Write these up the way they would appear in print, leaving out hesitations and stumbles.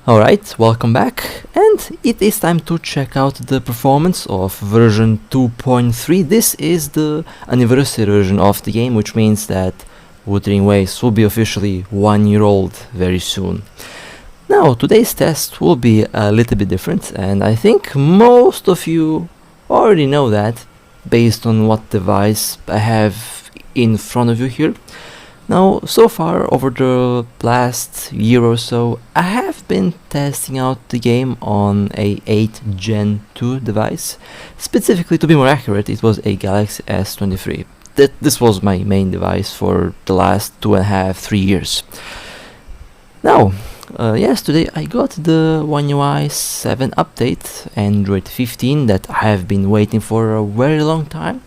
Alright, welcome back, and it is time to check out the performance of version 2.3. This is the anniversary version of the game, which means that Wuthering Waves will be officially 1 year old very soon. Now, today's test will be a little bit different, and I think most of you already know that based on what device I have in front of you here. Now, so far, over the last year or so, I have been testing out the game on a 8 Gen 2 device. Specifically, to be more accurate, it was a Galaxy S23. This was my main device for the last 2.5-3 years. Now, yesterday I got the One UI 7 update, Android 15, that I have been waiting for a very long time.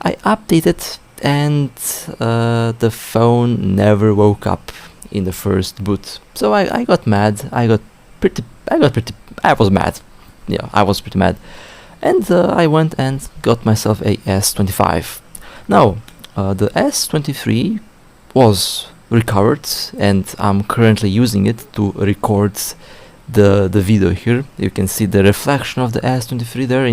I updated and the phone never woke up in the first boot. So I got mad. I was mad. Yeah, I was pretty mad. And I went and got myself a S25. Now, the S23 was recovered, and I'm currently using it to record the video here. You can see the reflection of the S23 there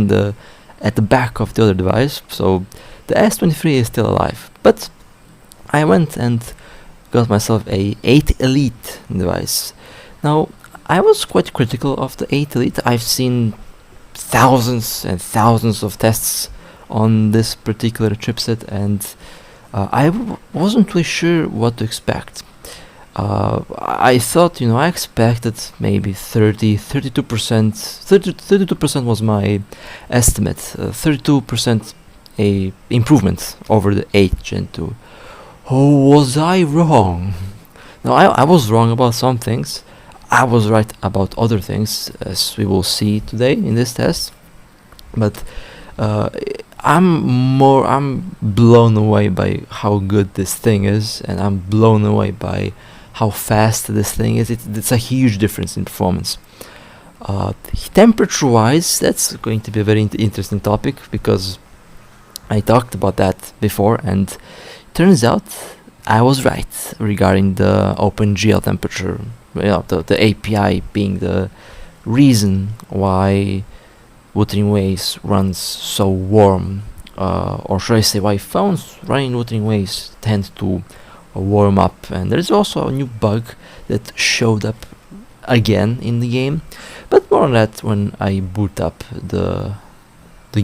at the back of the other device. So the S23 is still alive, but I went and got myself a 8 Elite device. Now, I was quite critical of the 8 Elite. I've seen thousands and thousands of tests on this particular chipset, and I wasn't really sure what to expect. I thought, I expected maybe 32%. 32% was my estimate. 32% a improvement over the 8 Gen 2. Oh, was I wrong? Now, I was wrong about some things. I was right about other things, as we will see today in this test. But I'm blown away by how good this thing is, and I'm blown away by how fast this thing is. It's a huge difference in performance. Temperature-wise, that's going to be a very interesting topic, because I talked about that before, and turns out I was right regarding the OpenGL temperature. The API being the reason why Wuthering Waves runs so warm, or should I say why phones running Wuthering Waves tend to warm up. And there's also a new bug that showed up again in the game, but more on that when I boot up the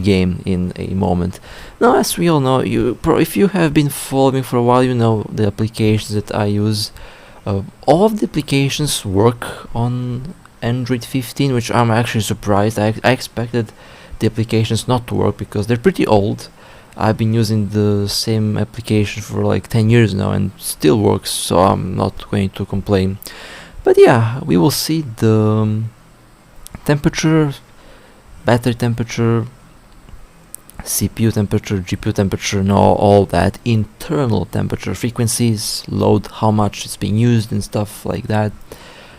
game in a moment. Now, as we all know, if you have been following for a while, you know the applications that I use. All of the applications work on Android 15, which I'm actually surprised. I expected the applications not to work because they're pretty old. I've been using the same application for like 10 years now and still works, so I'm not going to complain. But yeah, we will see the temperature, battery temperature, CPU temperature, GPU temperature, and all that, internal temperature, frequencies, load, how much it's being used and stuff like that.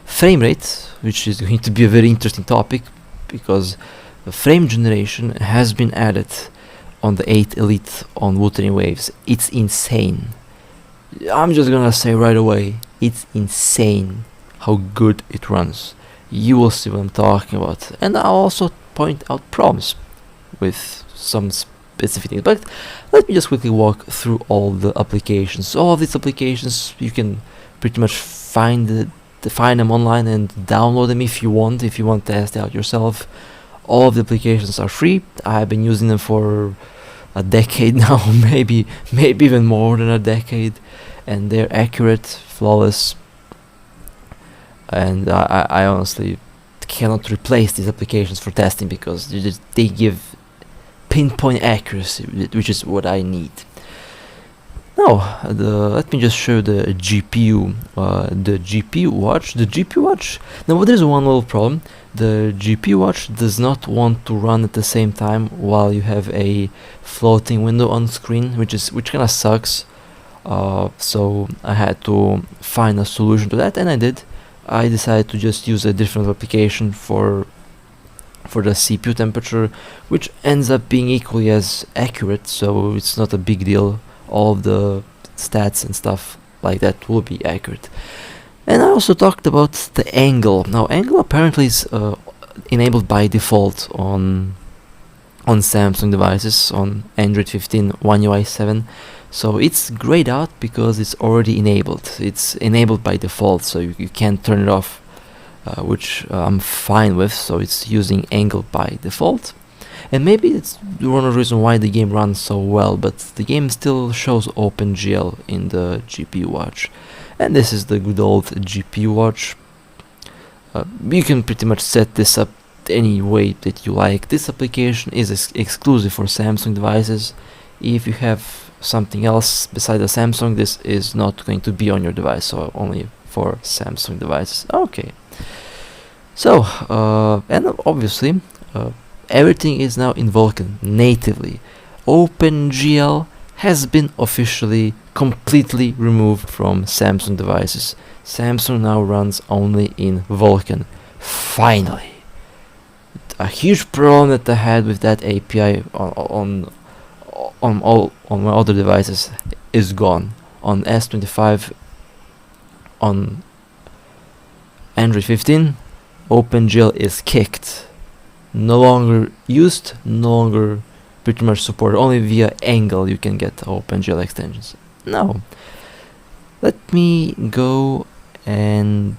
Frame rate, which is going to be a very interesting topic, because the frame generation has been added on the 8 Elite on Wuthering Waves. It's insane. I'm just gonna say right away, it's insane how good it runs. You will see what I'm talking about, and I'll also point out problems with some specific things. But let me just quickly walk through all the applications. All of these applications, you can pretty much find them online and download them if you want to test it out yourself. All of the applications are free. I've been using them for a decade now, maybe even more than a decade, and they're accurate, flawless, and I honestly cannot replace these applications for testing, because they give pinpoint accuracy, which is what I need. Now, let me just show the GPU. The GPU watch. Now, there's one little problem. The GPU watch does not want to run at the same time while you have a floating window on screen, which kind of sucks. So I had to find a solution to that, and I did. I decided to just use a different application for the CPU temperature, which ends up being equally as accurate, so it's not a big deal. All of the stats and stuff like that will be accurate. And I also talked about the angle. Now, angle apparently is enabled by default on Samsung devices, on Android 15 One UI 7. So it's grayed out because it's already enabled. It's enabled by default, so you can't turn it off, which I'm fine with. So it's using angle by default. And maybe it's one of the reasons why the game runs so well, but the game still shows OpenGL in the GPU watch. And this is the good old GPU watch. You can pretty much set this up any way that you like. This application is exclusive for Samsung devices. If you have something else besides the Samsung, this is not going to be on your device, so only for Samsung devices. Okay. So, and obviously, everything is now in Vulkan natively. OpenGL has been officially completely removed from Samsung devices. Samsung now runs only in Vulkan. Finally. A huge problem that I had with that API on my other devices is gone. On S25, on Android 15, OpenGL is kicked. No longer used, no longer pretty much supported. Only via Angle you can get OpenGL extensions. Now, let me go and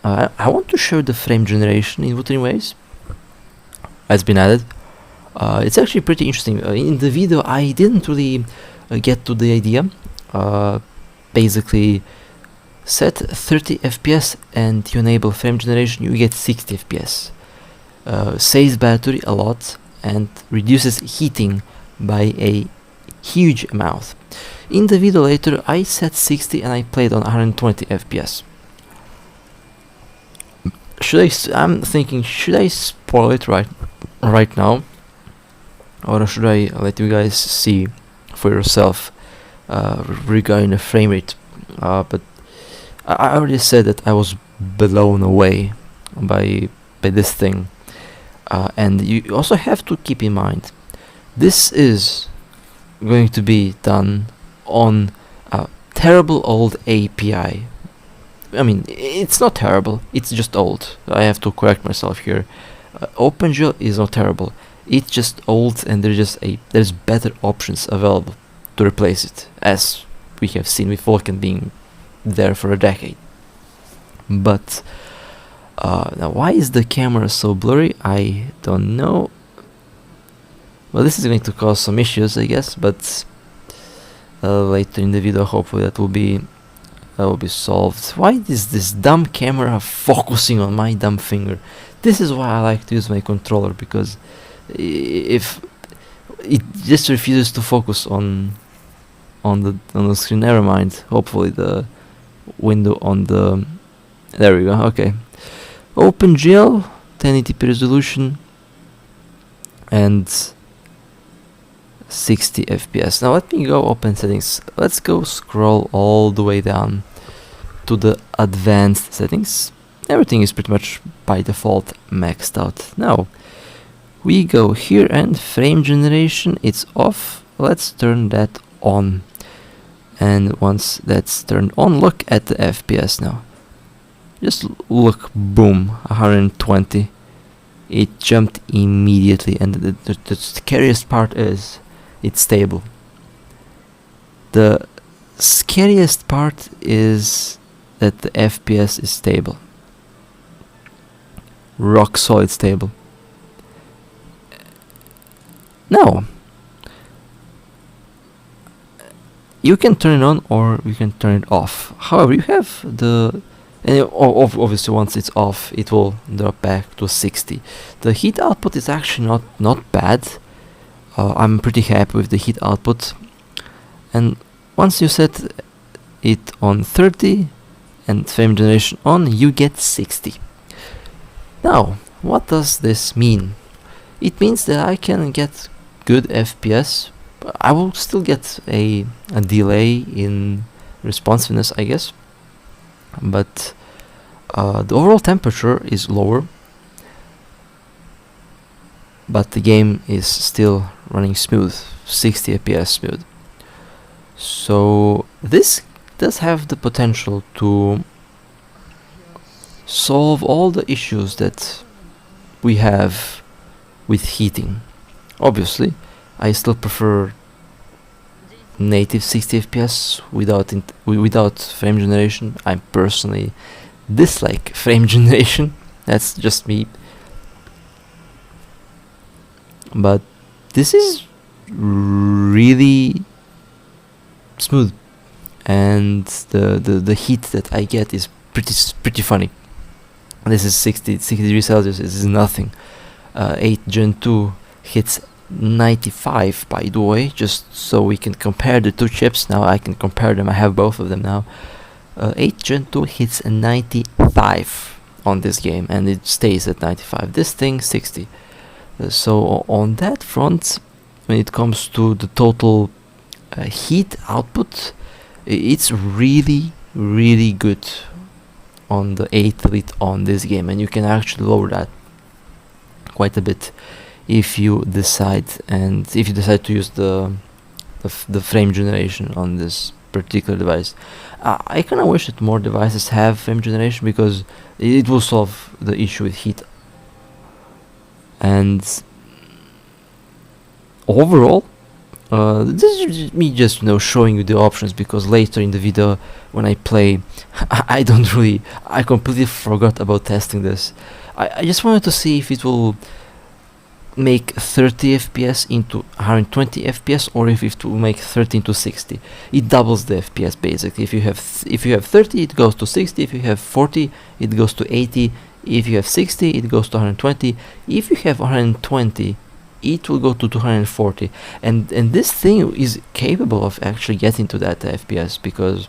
I want to show the frame generation in Wuthering Waves. Has been added. It's actually pretty interesting. In the video I didn't really get to the idea. Basically, set 30 FPS and you enable frame generation, you get 60 FPS. Saves battery a lot and reduces heating by a huge amount. In the video later I set 60 and I played on 120 FPS. I'm thinking, should I spoil it right now, or should I let you guys see for yourself regarding the frame rate? But I already said that I was blown away by this thing, and you also have to keep in mind this is going to be done on a terrible old API. I mean, it's not terrible, it's just old. I have to correct myself here. OpenGL is not terrible, it's just old, and there's better options available to replace it, as we have seen with Vulkan being there for a decade. But now, why is the camera so blurry? I don't know. Well, this is going to cause some issues, I guess, but later in the video hopefully that will be solved. Why is this dumb camera focusing on my dumb finger? This is why I like to use my controller, because if it just refuses to focus on the screen, never mind. Hopefully the window on the, there we go. Okay, OpenGL 1080p resolution and 60 FPS. Now let me go open settings. Let's go scroll all the way down to the advanced settings. Everything is pretty much by default maxed out. Now we go here and frame generation, it's off. Let's turn that on, and once that's turned on, look at the FPS now. Just look, boom, 120. It jumped immediately, and the scariest part is it's stable. The scariest part is that the FPS is stable. Rock solid stable. Now, you can turn it on or you can turn it off. However, you have the, and obviously once it's off it will drop back to 60. The heat output is actually not bad. I'm pretty happy with the heat output, and once you set it on 30 and frame generation on, you get 60. Now, what does this mean? It means that I can get good FPS. I will still get a delay in responsiveness, I guess, but the overall temperature is lower, but the game is still running smooth, 60 FPS smooth. So this does have the potential to solve all the issues that we have with heating. Obviously, I still prefer native 60 FPS without frame generation. I personally dislike frame generation. That's just me. But this is really smooth, and the heat that I get is pretty funny. This is 60 degrees Celsius. This is nothing. 8 Gen 2 hits 95, by the way, just so we can compare the two chips. Now I can compare them. I have both of them now. 8 Gen 2 hits a 95 on this game, and it stays at 95. This thing 60. So on that front, when it comes to the total heat output, it's really good on the 8 Elite on this game, and you can actually lower that quite a bit if you decide to use the frame generation on this particular device. I kind of wish that more devices have frame generation, because it will solve the issue with heat. And overall, this is me just showing you the options, because later in the video when I play, I completely forgot about testing this. I just wanted to see if it will make 30 FPS into 120 FPS, or if it will make 30 into 60. It doubles the FPS basically. If you have 30, it goes to 60. If you have 40, it goes to 80. If you have 60, it goes to 120. If you have 120, it will go to 240. And this thing is capable of actually getting to that FPS, because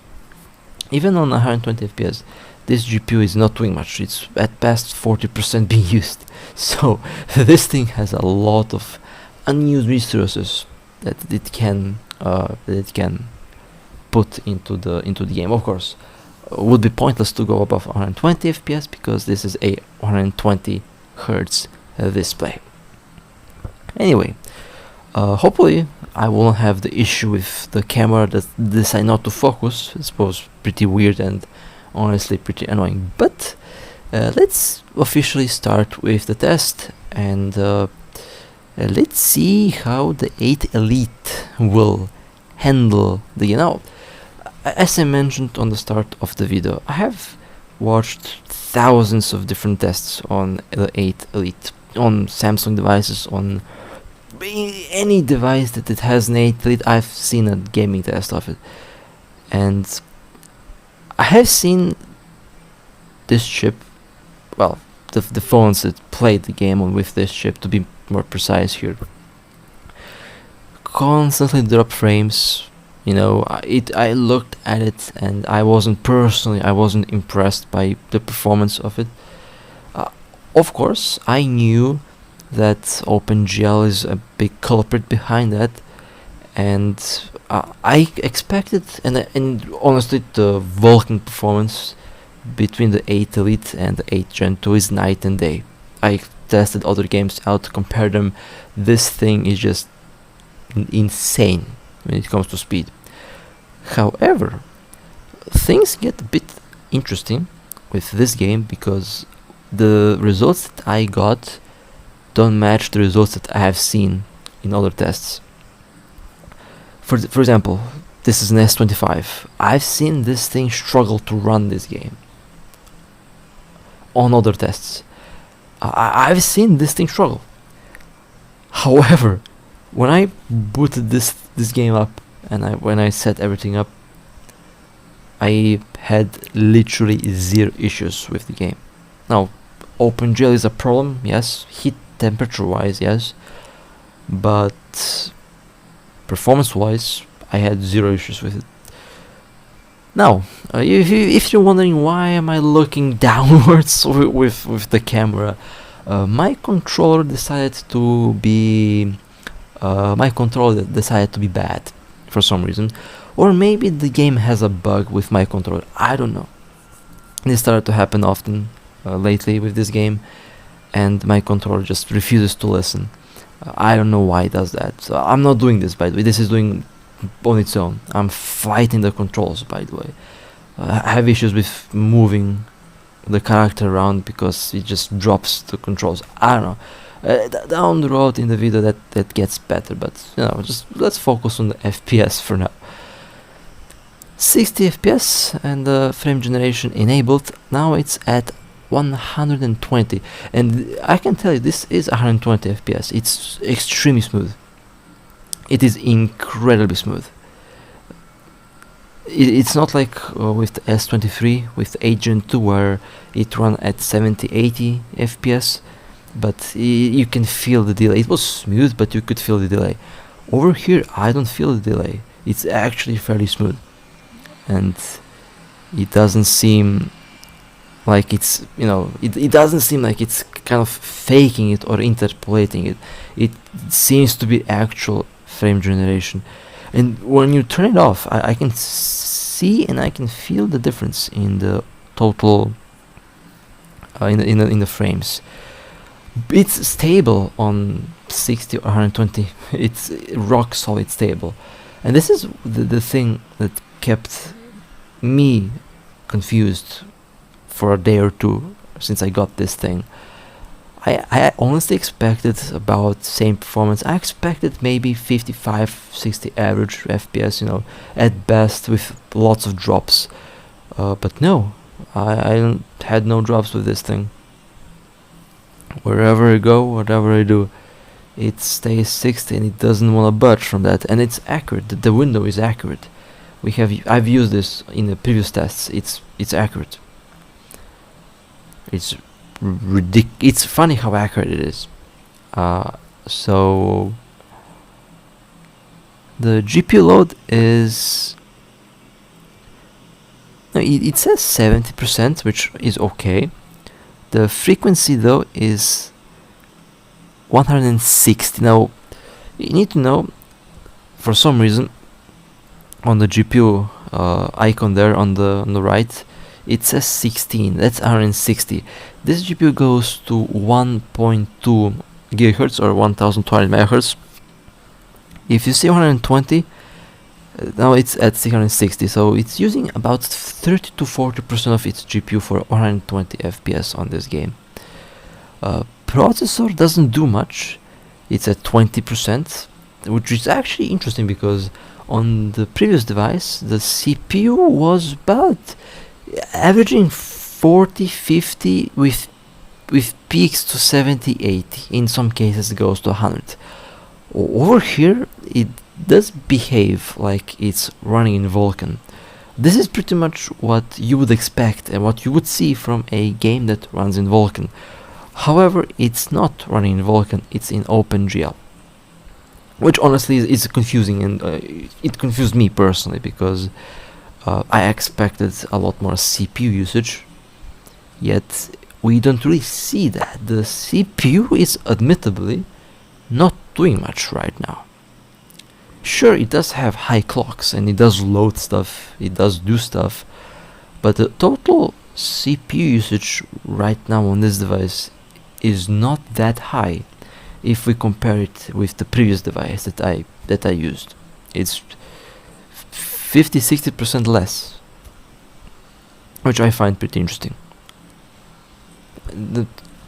even on 120 FPS, this GPU is not doing much. It's at best 40% being used. So this thing has a lot of unused resources that it can put into the game. Of course, would be pointless to go above 120 FPS, because this is a 120 Hertz display. Anyway, hopefully I won't have the issue with the camera that decide not to focus. It was pretty weird and honestly pretty annoying. But let's officially start with the test, and let's see how the 8 Elite will handle the game. As I mentioned on the start of the video, I have watched thousands of different tests on the 8 Elite, on Samsung devices, on any device that it has an 8 Elite. I've seen a gaming test of it, and I have seen this chip, well, the phones that played the game on with this chip, to be more precise here, constantly drop frames. I looked at it, and I wasn't impressed by the performance of it. Of course, I knew that OpenGL is a big culprit behind that, and I expected, and honestly, the Vulkan performance between the 8 Elite and the 8 Gen 2 is night and day. I tested other games out to compare them. This thing is just insane when it comes to speed. However, things get a bit interesting with this game, because the results that I got don't match the results that I have seen in other tests. For example, this is an S25. I've seen this thing struggle to run this game on other tests. I've seen this thing struggle. However, when I booted this game up, and when I set everything up, I had literally zero issues with the game. Now, OpenGL is a problem, yes. Heat temperature wise, yes. But performance wise, I had zero issues with it. Now, if you're wondering why am I looking downwards with the camera, my controller decided to be bad for some reason, or maybe the game has a bug with my controller. I don't know. This started to happen often lately with this game, and my controller just refuses to listen. I don't know why it does that. So I'm not doing this, by the way. This is doing on its own. I'm fighting the controls, by the way. I have issues with moving the character around because it just drops the controls. I don't know. Down the road in the video that gets better, but you know, just let's focus on the FPS for now. 60 FPS and the frame generation enabled. Now it's at 120, and I can tell you this is 120 FPS. It's extremely smooth. It is incredibly smooth. It's not like with the S23 with Agent 2 where it ran at 70-80 FPS, but you can feel the delay. It was smooth, but you could feel the delay. Over here I don't feel the delay. It's actually fairly smooth, and it doesn't seem like it's, you know, it doesn't seem like it's kind of faking it or interpolating it. It seems to be actual frame generation. And when you turn it off, I can see and I can feel the difference in the total in the frames. It's stable on 60 or 120. It's rock solid stable, and this is the thing that kept me confused for a day or two since I got this thing. I honestly expected about same performance. I expected maybe 55-60 average FPS, you know, at best, with lots of drops. But no, I had no drops with this thing. Wherever I go, whatever I do, it stays 60 and it doesn't want to budge from that. And it's accurate. The window is accurate. I've used this in the previous tests. It's accurate. It's it's funny how accurate it is. So the GPU load is, no, it says 70%, which is okay. The frequency though is 160. Now you need to know, for some reason on the GPU icon there on the right, it says 16. That's 160. This GPU goes to 1.2 gigahertz or 1200 megahertz. If you see 120, now it's at 660, so it's using about 30 to 40% of its GPU for 120 FPS on this game. Processor doesn't do much. It's at 20%, which is actually interesting because on the previous device the CPU was about averaging 40-50 with peaks to 70-80. In some cases it goes to 100. Over here it does behave like it's running in Vulkan. This is pretty much what you would expect and what you would see from a game that runs in Vulkan. However, it's not running in Vulkan, it's in OpenGL, which honestly is confusing, and it confused me personally because I expected a lot more CPU usage, yet we don't really see that. The CPU is admittably not doing much right now. Sure, it does have high clocks and it does load stuff, it does do stuff, but the total CPU usage right now on this device is not that high if we compare it with the previous device that I used. It's 50-60% less, which I find pretty interesting.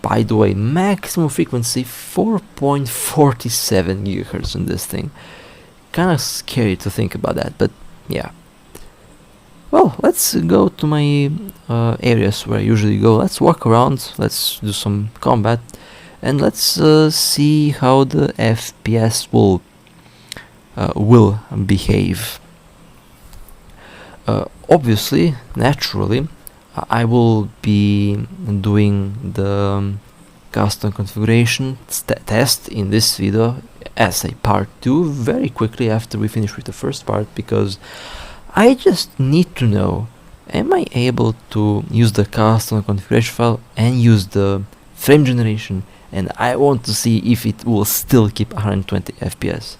By the way, maximum frequency 4.47 gigahertz on this thing. Kind of scary to think about that, but yeah. Well, let's go to my areas where I usually go. Let's walk around, let's do some combat, and let's see how the FPS will behave. Obviously, naturally, I will be doing the custom configuration test in this video as a part 2 very quickly after we finish with the first part, because I just need to know, am I able to use the custom configuration file and use the frame generation, and I want to see if it will still keep 120 FPS.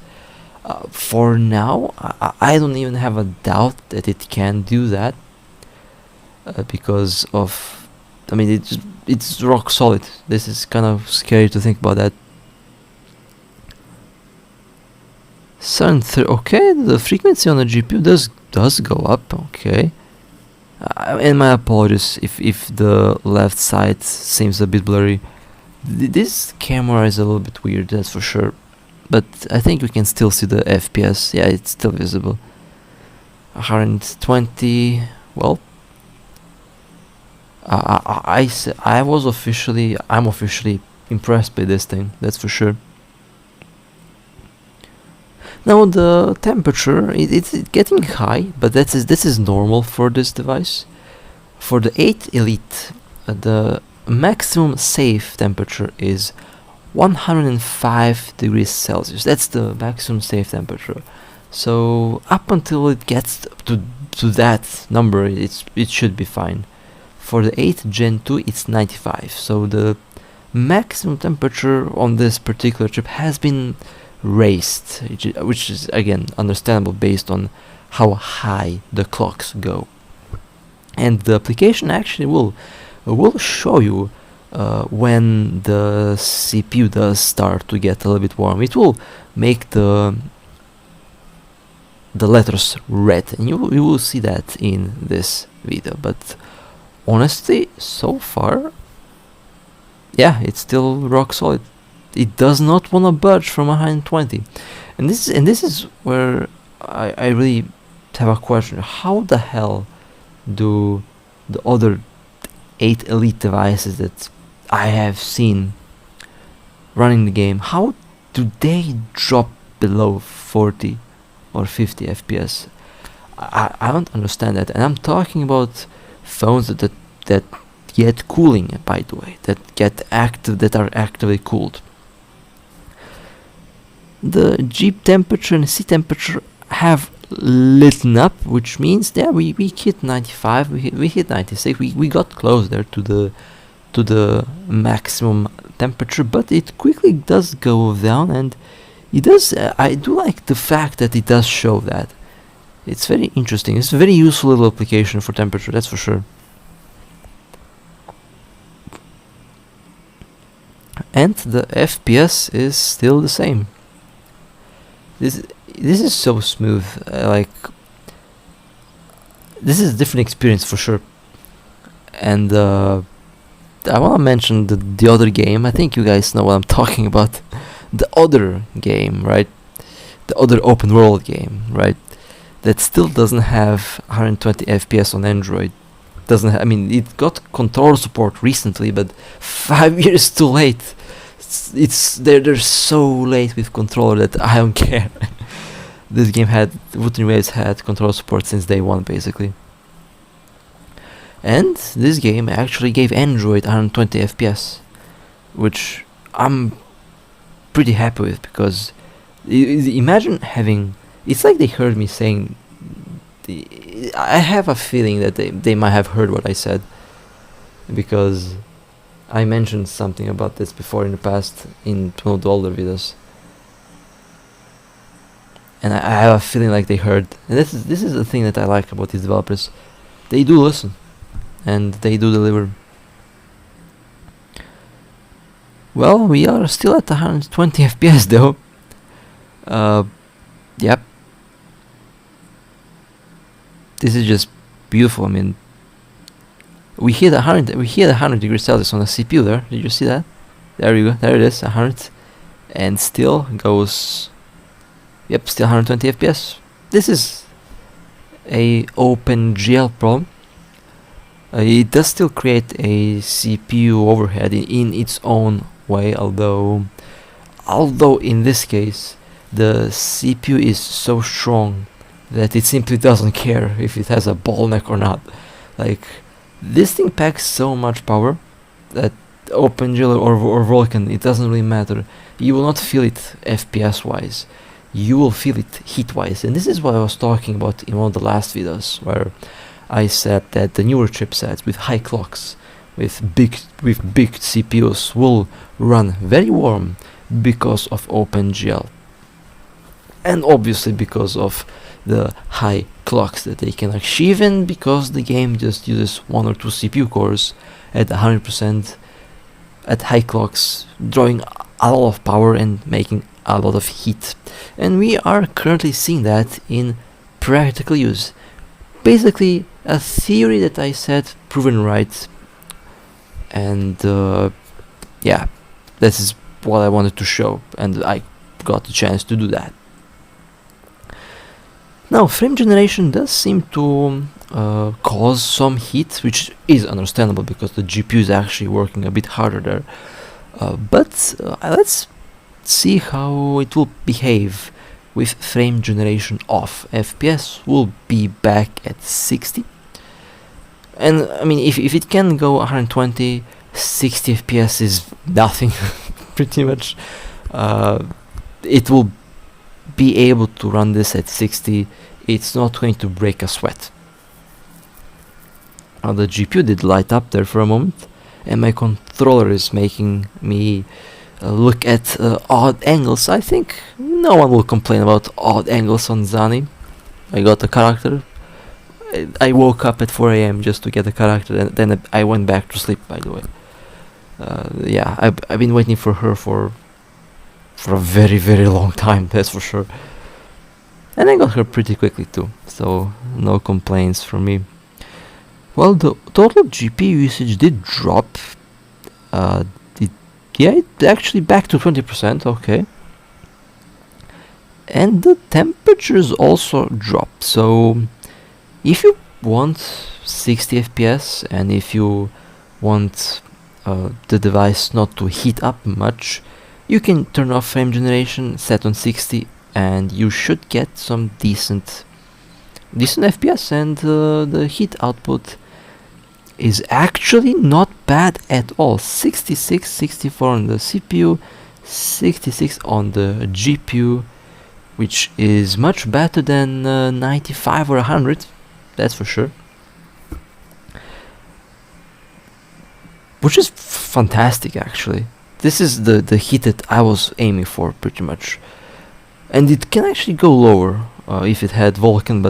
For now, I don't even have a doubt that it can do that, because of, I mean, it's rock solid. This is kind of scary to think about that. Okay, the frequency on the GPU does go up. Okay, And my apologies if the left side seems a bit blurry. This camera is a little bit weird, that's for sure. But I think we can still see the FPS. Yeah, it's still visible. 120. Well, I'm officially impressed by this thing. That's for sure. Now the temperature, it's getting high, but this is normal for this device. For the 8 Elite, the maximum safe temperature is 105 degrees Celsius. That's the maximum safe temperature. So up until it gets to that number, it should be fine. For the 8 Gen 2, it's 95. So the maximum temperature on this particular chip has been raised, which is again understandable based on how high the clocks go. And the application actually will show you when the CPU does start to get a little bit warm. It will make the letters red, and you will see that in this video. But honestly, so far, yeah, it's still rock solid. It does not want to budge from 120, and this is where I really have a question. How the hell do the other 8 Elite devices that I have seen running the game, how do they drop below 40 or 50 FPS? I don't understand that, and I'm talking about phones that get cooling, by the way, that are actively cooled. The G temperature and C temperature have lit up, which means we hit 95, we hit 96, we got close there to the maximum temperature, but it quickly does go down, and it does. I do like the fact that it does show that. It's very interesting. It's a very useful little application for temperature, that's for sure. And the FPS is still the same. This is so smooth. This is a different experience for sure. And I want to mention the other game. I think you guys know what I'm talking about. The other game, right? The other open world game, right? That still doesn't have 120 FPS on Android. It got controller support recently, but 5 years too late. They're so late with controller that I don't care. This game Wuthering Waves had controller support since day one, basically. And this game actually gave Android 120 FPS, which I'm pretty happy with, because imagine having. It's like they heard me saying. I have a feeling that they might have heard what I said, because I mentioned something about this before in the past in one of the older videos, and I have a feeling like they heard. And this is the thing that I like about these developers. They do listen, and they do deliver. Well, we are still at 120 FPS though. Yep. This is just beautiful. I mean, we hit 100 degrees Celsius on the CPU there. Did you see that? There you go. There it is, 100, and still goes. Yep, still 120 FPS. This is a OpenGL problem. It does still create a CPU overhead in its own way, although in this case the CPU is so strong that it simply doesn't care if it has a bottleneck or not. Like, this thing packs so much power that OpenGL or Vulkan, it doesn't really matter. You will not feel it FPS wise, you will feel it heat wise. And this is what I was talking about in one of the last videos, where I said that the newer chipsets with high clocks, with big CPUs, will run very warm because of OpenGL, and obviously because of the high clocks that they can achieve, and because the game just uses 1 or 2 CPU cores at 100% at high clocks, drawing a lot of power and making a lot of heat. And we are currently seeing that in practical use. basically a theory that I said proven right, and yeah, this is what I wanted to show, and I got the chance to do that. Now, frame generation does seem to cause some heat, which is understandable because the GPU is actually working a bit harder there. But let's see how it will behave with frame generation off. FPS will be back at 60. And I mean, if it can go 120, 60 FPS is nothing, pretty much. It will be able to run this at 60. It's not going to break a sweat. The GPU did light up there for a moment, and my controller is making me look at odd angles. I think no one will complain about odd angles on Zani. I got a character. I woke up at 4 a.m. just to get a character, and then I went back to sleep, by the way. Yeah, I've been waiting for her for a very, very long time, that's for sure. And I got her pretty quickly too, so no complaints from me. Well, the total GPU usage did drop. It actually back to 20%, okay. And the temperatures also dropped, so if you want 60 FPS and if you want the device not to heat up much, you can turn off frame generation, set on 60, and you should get some decent FPS, and the heat output is actually not bad at all. 66, 64 on the CPU, 66 on the GPU, which is much better than 95 or 100, that's for sure. Which is fantastic, actually. This is the heat that I was aiming for, pretty much. And it can actually go lower if it had Vulkan,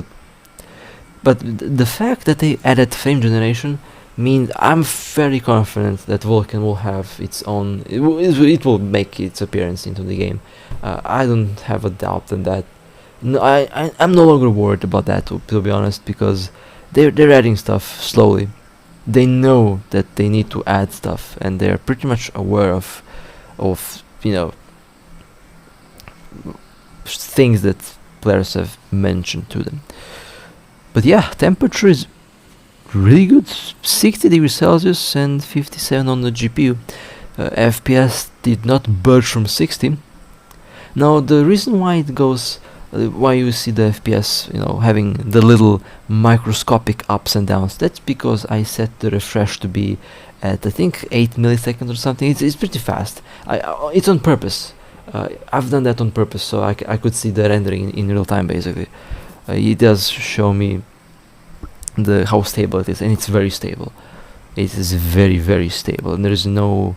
but the fact that they added frame generation means I'm very confident that Vulkan will have its own. It will make its appearance into the game. I don't have a doubt in that. No, I'm no longer worried about that, to be honest, because they're adding stuff slowly. They know that they need to add stuff, and they're pretty much aware of things that players have mentioned to them. But yeah, temperature is really good, 60 degrees Celsius and 57 on the GPU. FPS did not budge from 60. Now the reason why it goes, why you see the FPS, having the little microscopic ups and downs, that's because I set the refresh to be at I think 8 milliseconds or something. It's pretty fast. It's on purpose. I've done that on purpose so I could see the rendering in real time, basically. It does show me how stable it is, and it's very stable. It is very, very stable, and there is no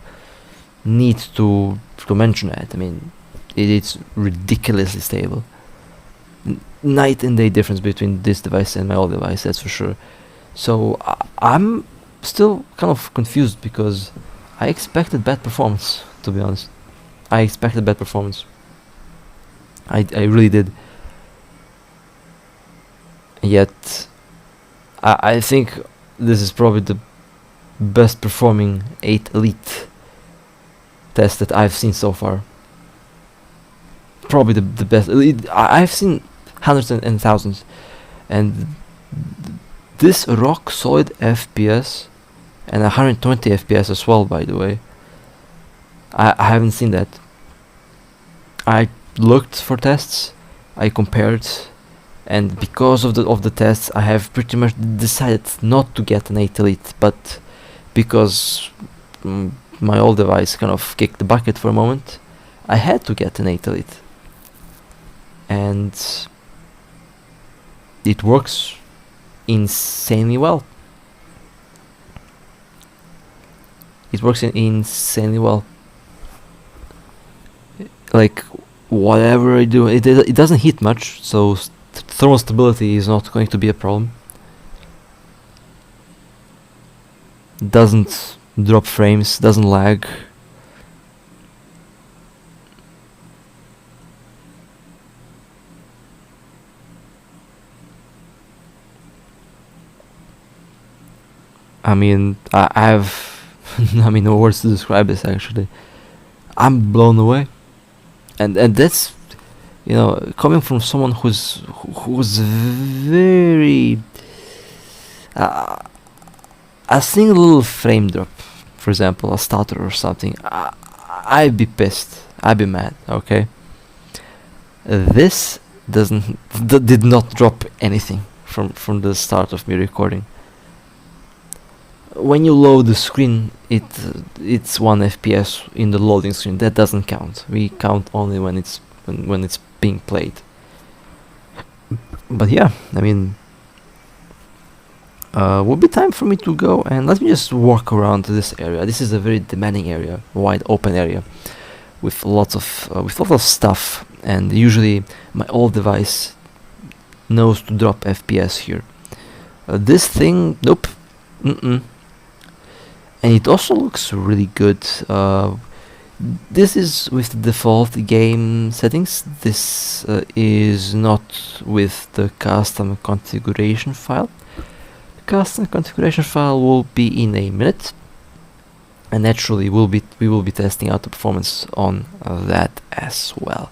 need to mention that. I mean, it's ridiculously stable. Night and day difference between this device and my old device, that's for sure. So I'm still kind of confused because I expected bad performance, to be honest. I expected bad performance. I really did. Yet I think this is probably the best performing 8 Elite test that I've seen so far. Probably the best. I've seen hundreds and thousands, and this rock solid FPS and 120 FPS as well, by the way. I haven't seen that. I looked for tests, I compared, and because of the tests, I have pretty much decided not to get an 8 Elite, but because my old device kind of kicked the bucket for a moment, I had to get an 8 Elite. And it works insanely well. It works insanely well. Like, whatever I do, it doesn't hit much, so thermal stability is not going to be a problem. Doesn't drop frames, doesn't lag. I mean, I've I mean, no words to describe this actually. I'm blown away, and that's, you know, coming from someone who's very a single little frame drop, for example, a stutter or something, I'd be pissed. I'd be mad. Okay, this did not drop anything from the start of me recording. When you load the screen, it's 1 FPS in the loading screen. That doesn't count. We count only when it's being played. But yeah, I mean, would be time for me to go and let me just walk around this area. This is a very demanding area, wide open area, with lots of stuff, and usually my old device knows to drop FPS here. This thing, nope, and it also looks really good. This is with the default game settings. This is not with the custom configuration file. The custom configuration file will be in a minute, and naturally we will be testing out the performance on that as well.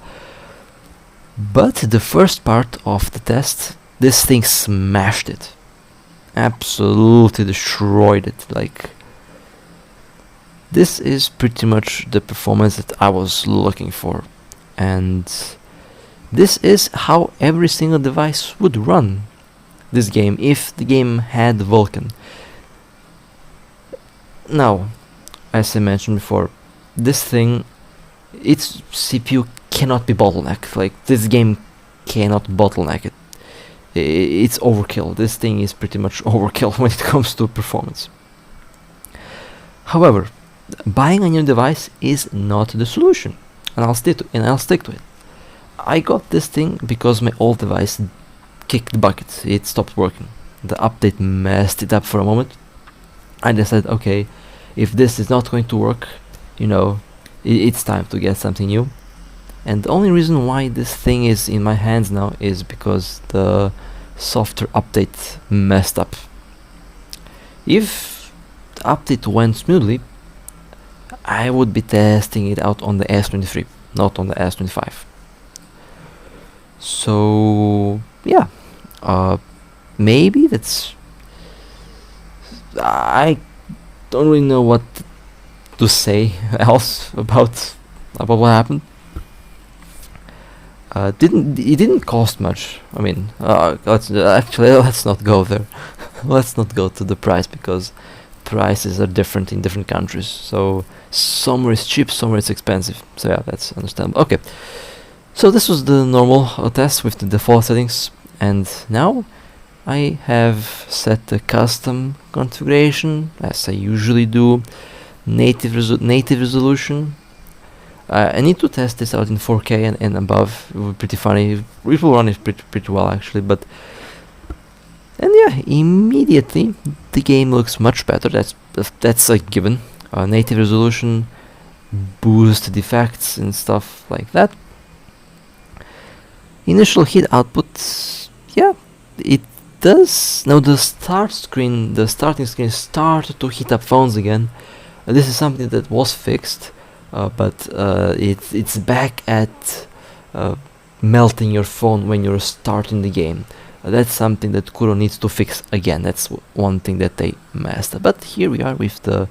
But the first part of the test, this thing smashed it, absolutely destroyed it. Like, this is pretty much the performance that I was looking for, and this is how every single device would run this game if the game had Vulkan. Now, as I mentioned before, this thing, its CPU cannot be bottlenecked. Like, this game cannot bottleneck it. It's overkill. This thing is pretty much overkill when it comes to performance. However, buying a new device is not the solution, and I'll stick to it. I got this thing because my old device kicked the bucket. It stopped working. The update messed it up for a moment. I decided, okay, if this is not going to work, you know, it's time to get something new. And the only reason why this thing is in my hands now is because the software update messed up. If the update went smoothly, I would be testing it out on the S23, not on the S25. So yeah, maybe that's, I don't really know what to say else about what happened. It didn't cost much. I mean, let's not go there. Let's not go to the price, because prices are different in different countries. So somewhere it's cheap, somewhere it's expensive. So yeah, that's understandable. Okay, so this was the normal test with the default settings, and now I have set the custom configuration as I usually do. Native resolution. I need to test this out in 4K and above. It would be pretty funny. It will run it pretty well actually, and yeah, immediately the game looks much better. That's a given. Native resolution, boosted effects and stuff like that. Initial hit output, yeah, it does. Now the starting screen started to heat up phones again. This is something that was fixed, but it's back at melting your phone when you're starting the game. That's something that Kuro needs to fix again. That's one thing that they messed up. But here we are with the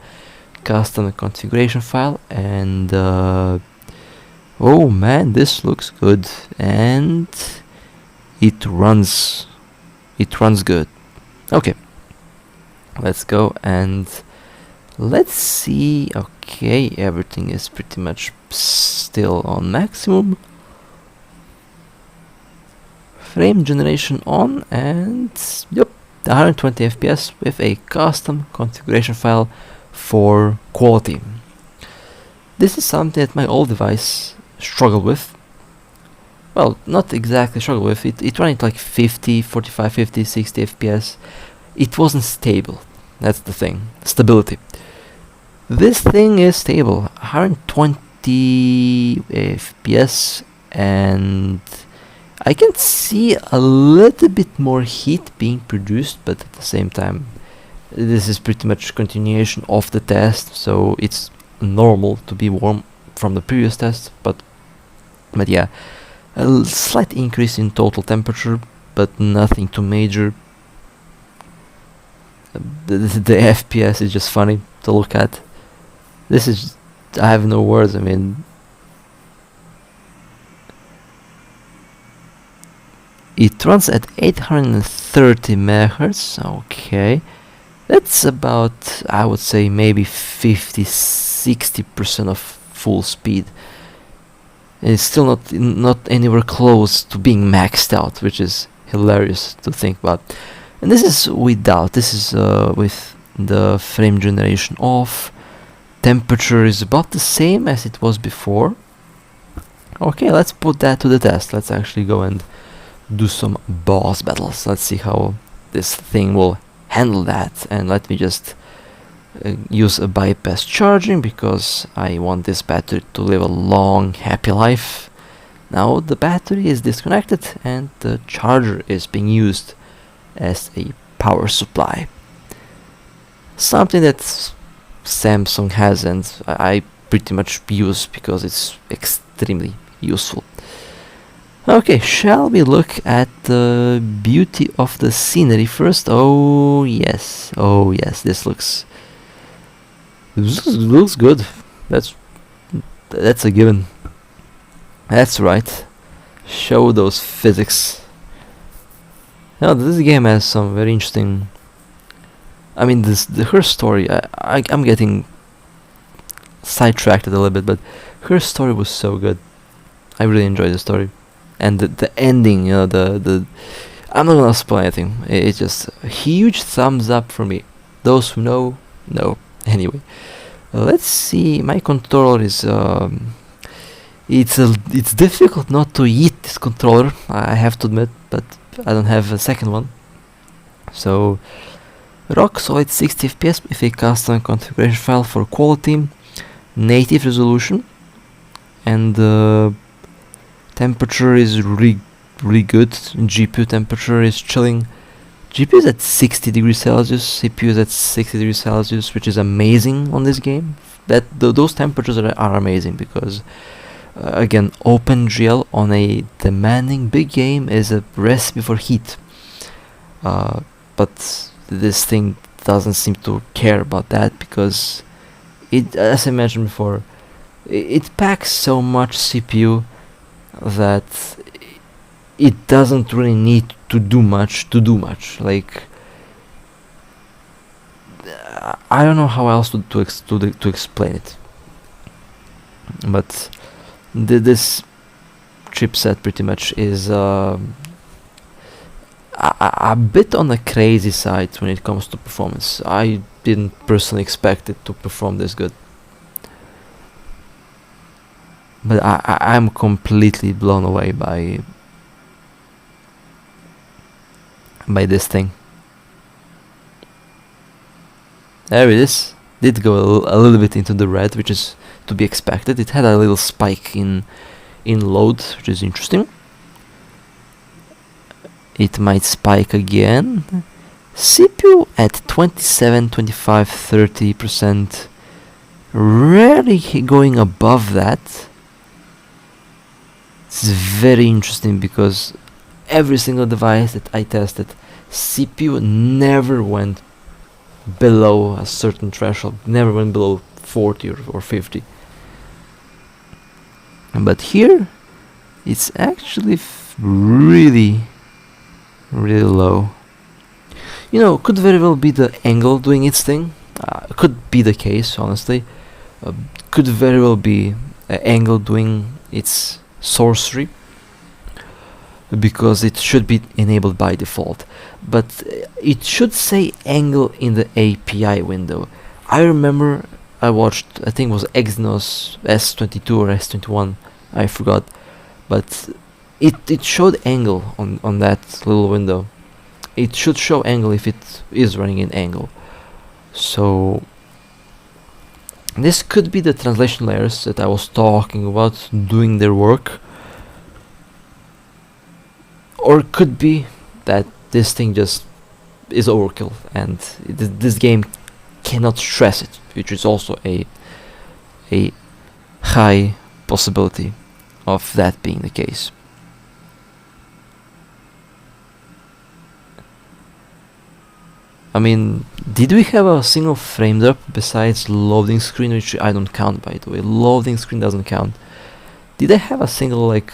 custom configuration file, and oh man, this looks good, and it runs good. Okay, let's go and let's see. Okay, everything is pretty much still on maximum. Frame generation on, and yep, 120 FPS with a custom configuration file for quality. This is something that my old device struggled with. Well, not exactly struggled with. It ran at like 50, 45, 50, 60 FPS. It wasn't stable. That's the thing. Stability. This thing is stable. 120 FPS, and I can see a little bit more heat being produced, but at the same time, This is pretty much continuation of the test, so it's normal to be warm from the previous test, but yeah, a slight increase in total temperature, but nothing too major. The FPS is just funny to look at. This is, I have no words. I mean, it runs at 830 megahertz. Okay, that's about, I would say, maybe 50-60% of full speed. And it's still not anywhere close to being maxed out, which is hilarious to think about. And this is without. This is with the frame generation off. Temperature is about the same as it was before. Okay, let's put that to the test. Let's actually go and do some boss battles. Let's see how this thing will handle that. And let me just use a bypass charging, because I want this battery to live a long, happy life. Now the battery is disconnected and the charger is being used as a power supply. Something that Samsung has, and I pretty much use because it's extremely useful. Okay, shall we look at the beauty of the scenery first? Oh yes, this looks good. That's a given. That's right. Show those physics. Now this game has some very interesting. I mean, her story. I'm getting sidetracked a little bit, but her story was so good. I really enjoyed the story, and the ending. You know, I'm not gonna spoil anything. It's just a huge thumbs up for me. Those who know. Anyway, let's see. My controller is. It's difficult not to eat this controller. I have to admit, but I don't have a second one. So, rock solid 60 FPS with a custom configuration file for quality, native resolution, and temperature is really good. GPU temperature is chilling. GPU is at 60 degrees Celsius, CPU is at 60 degrees Celsius, which is amazing on this game. Those temperatures are amazing, because again, OpenGL on a demanding big game is a recipe for heat. But this thing doesn't seem to care about that, because it, as I mentioned before, it packs so much CPU that it doesn't really need to do much. Like, I don't know how else to explain it, but this chipset pretty much is a bit on the crazy side when it comes to performance. I didn't personally expect it to perform this good, but I'm completely blown away by this thing. There it is. Did go a little bit into the red, which is to be expected. It had a little spike in load, which is interesting. It might spike again. CPU at 27, 25, 30%. Rarely going above that. It's very interesting, because every single device that I tested, CPU never went below a certain threshold, never went below 40 or 50. But here, it's actually really low. You know, could very well be the angle doing its thing. Could be the case, honestly. Could very well be angle doing its sorcery, because it should be enabled by default. But it should say angle in the API window. I remember I watched, I think it was Exynos S22 or S21, I forgot, but it showed angle on that little window. It should show angle if it is running in angle. So this could be the translation layers that I was talking about doing their work, or could be that this thing just is overkill, and this game cannot stress it, which is also a high possibility of that being the case. I mean, did we have a single frame drop besides loading screen, which I don't count, by the way? Loading screen doesn't count. Did I have a single like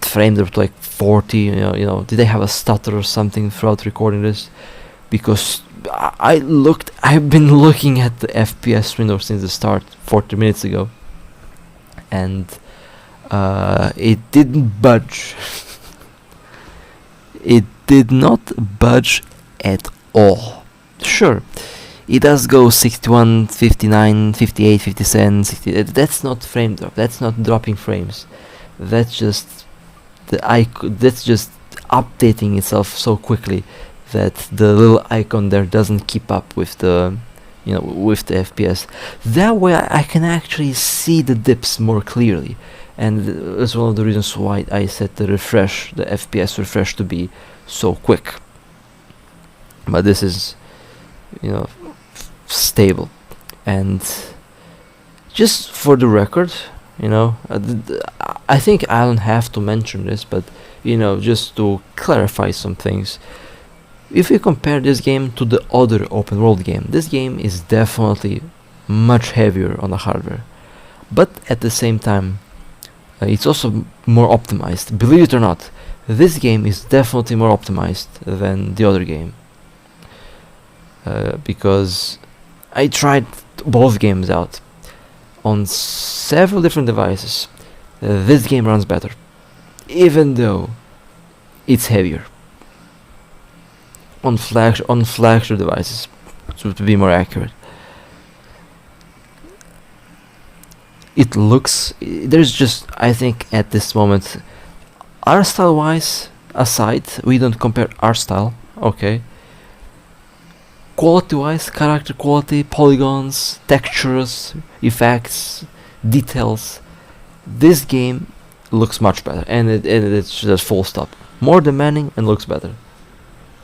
frame drop to like 40? You know, did I have a stutter or something throughout recording this? Because I've been looking at the FPS window since the start 40 minutes ago, and it didn't budge. It did not budge at all. Sure, it does go 61, 59, 58, 57, 60. That's not frame drop. That's not dropping frames. That's just that's just updating itself so quickly that the little icon there doesn't keep up with the with the FPS. That way I can actually see the dips more clearly, and that's one of the reasons why I set the FPS refresh to be so quick. But this is stable. And just for the record, I think I don't have to mention this, but just to clarify some things, if you compare this game to the other open world game, this game is definitely much heavier on the hardware, but at the same time it's also more optimized. Believe it or not, this game is definitely more optimized than the other game, because I tried both games out on several different devices. This game runs better, even though it's heavier on flagship devices, to be more accurate. It looks, there's just, I think at this moment, art style wise aside, we don't compare art style, okay, quality wise, character quality, polygons, textures, effects, details, this game looks much better, and it's just full stop, more demanding and looks better.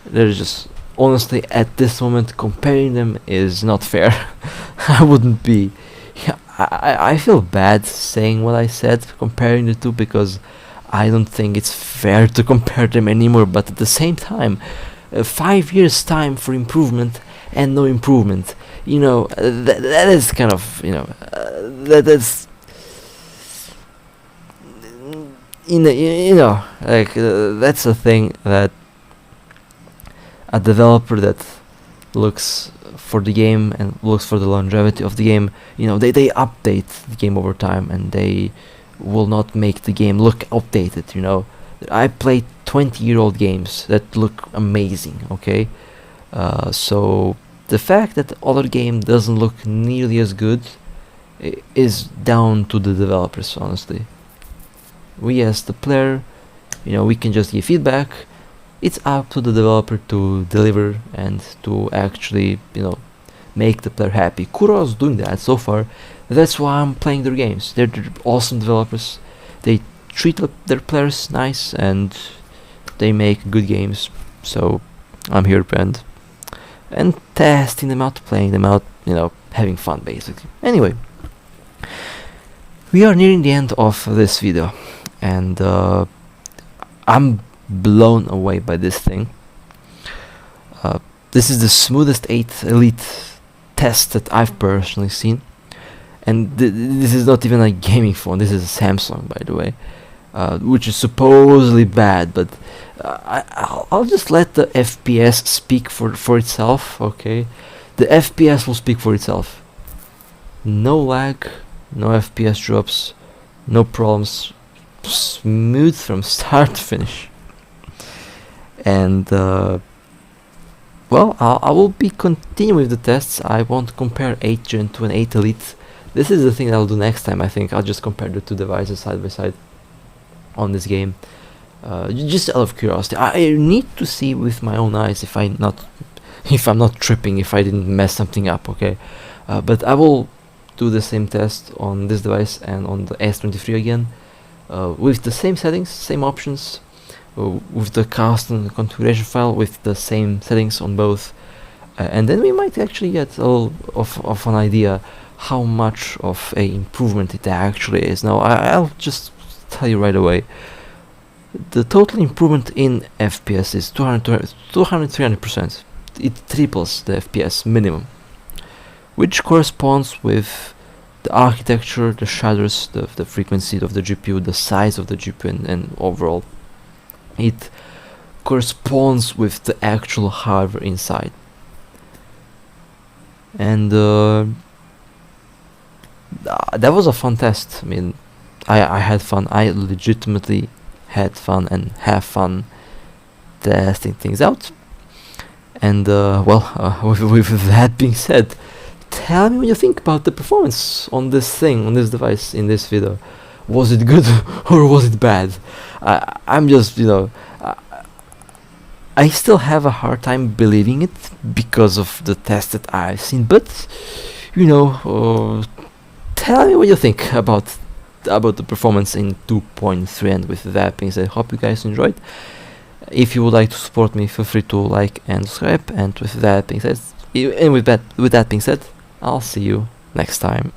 There's just, honestly, at this moment, comparing them is not fair. I wouldn't be, I feel bad saying what I said, comparing the two, because I don't think it's fair to compare them anymore, but at the same time, 5 years time for improvement and no improvement, that is kind of, that's, that's a thing that a developer that looks for the game and looks for the longevity of the game, they update the game over time, and they will not make the game look outdated. I played 20-year-old games that look amazing, okay? So the fact that the other game doesn't look nearly as good is down to the developers, honestly. We as the player, we can just give feedback. It's up to the developer to deliver and to actually, make the player happy. Kuro's doing that so far. That's why I'm playing their games. They're awesome developers. They treat their players nice, and they make good games. So I'm here and testing them out, playing them out, having fun basically. Anyway, we are nearing the end of this video, and I'm blown away by this thing. This is the smoothest 8 Elite test that I've personally seen, and this is not even a gaming phone. This is a Samsung, by the way, which is supposedly bad, but I'll just let the FPS speak for itself, okay? The FPS will speak for itself. No lag, no FPS drops, no problems, smooth from start to finish. And well, I will be continuing with the tests. I won't compare 8 Gen to an 8 Elite. This is the thing that I'll do next time. I think I'll just compare the two devices side by side on this game, just out of curiosity. I need to see with my own eyes if I'm not tripping, if I didn't mess something up, okay? But I will do the same test on this device and on the S23 again, with the same settings, same options, with the custom configuration file with the same settings on both, and then we might actually get a little of an idea how much of a improvement it actually is. Now I'll just tell you right away, the total improvement in FPS is 300%. It triples the FPS minimum, which corresponds with the architecture, the shaders, the frequency of the GPU, the size of the GPU, and overall it corresponds with the actual hardware inside. And that was a fun test. I mean, I had fun. I legitimately had fun and have fun testing things out. And with that being said, tell me what you think about the performance on this thing, on this device, in this video. Was it good or was it bad? I'm just, I still have a hard time believing it because of the tests that I've seen, but tell me what you think about the performance in 2.3. And with that being said, hope you guys enjoyed. If you would like to support me, feel free to like and subscribe. And with that being said, I'll see you next time.